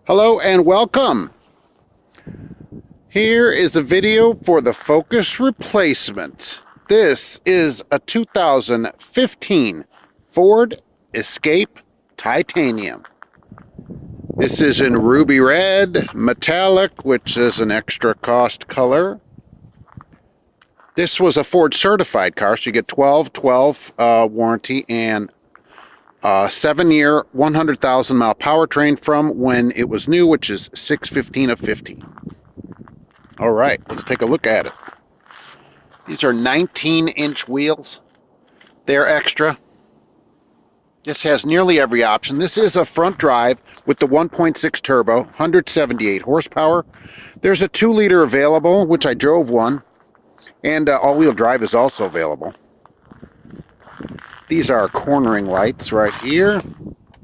Hello and welcome. Here is a video for the Focus replacement. This is a 2015 Ford Escape Titanium. This is in ruby red, metallic, which is an extra cost color. This was a Ford certified car, so you get 12 warranty and 7-year, 100,000 mile powertrain from when it was new, which is 6/15 of 15. All right, let's take a look at it. These are 19-inch wheels. They're extra. This has nearly every option. This is a front drive with the 1.6 turbo, 178 horsepower. There's a 2-liter available, which I drove one, and all-wheel drive is also available. These are cornering lights right here,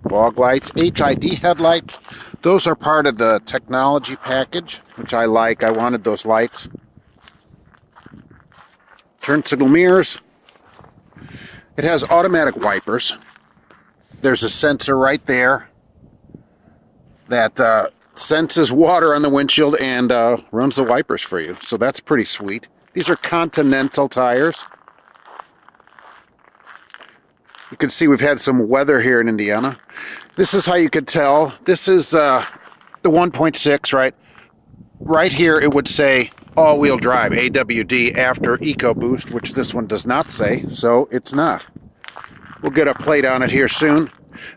fog lights, HID headlights. Those are part of the technology package, which I like. I wanted those lights. Turn signal mirrors. It has automatic wipers. There's a sensor right there that senses water on the windshield and runs the wipers for you. So that's pretty sweet. These are Continental tires. You can see we've had some weather here in Indiana. This is how you could tell. This is the 1.6, right? Right here it would say all-wheel drive, AWD, after EcoBoost, which this one does not say, so it's not. We'll get a plate on it here soon.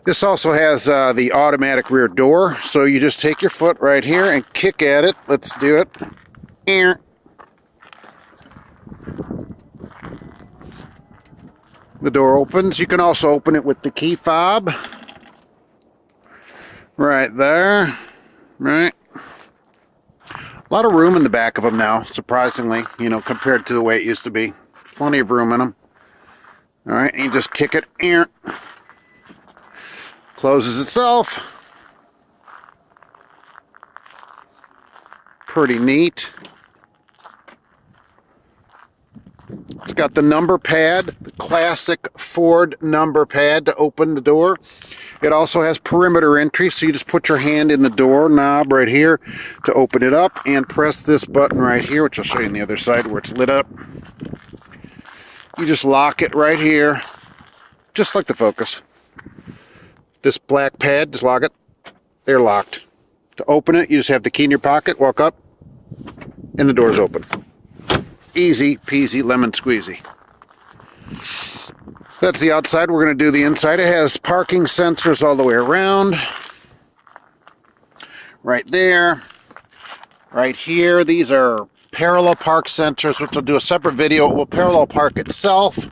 This also has the automatic rear door, so you just take your foot right here and kick at it. Let's do it. The door opens. You can also open it with the key fob. Right there. Right. A lot of room in the back of them now, surprisingly, compared to the way it used to be. Plenty of room in them. All right, and you just kick it. Closes itself. Pretty neat. It's got the number pad, the classic Ford number pad to open the door. It also has perimeter entry, so you just put your hand in the door knob right here to open it up and press this button right here, which I'll show you on the other side where it's lit up. You just lock it right here, just like the Focus. This black pad, just lock it. They're locked. To open it, you just have the key in your pocket, walk up, and the door's open. Easy peasy lemon squeezy. That's the outside. We're going to do the inside. It has parking sensors all the way around. Right there. Right here. These are parallel park sensors, which will do a separate video. It will parallel park itself.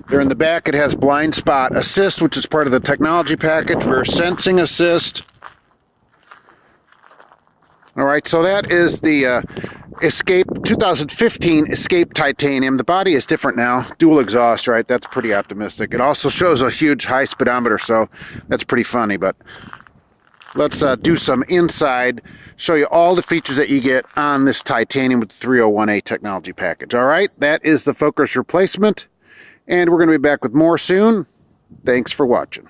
There in the back, it has blind spot assist, which is part of the technology package. Rear sensing assist. All right, so that is the Escape 2015 Escape Titanium. The body is different now. Dual exhaust, right? That's pretty optimistic. It also shows a huge high speedometer, so that's pretty funny. But let's do some inside, show you all the features that you get on this Titanium with the 301A technology package. All right, that is the Focus replacement, and we're going to be back with more soon. Thanks for watching.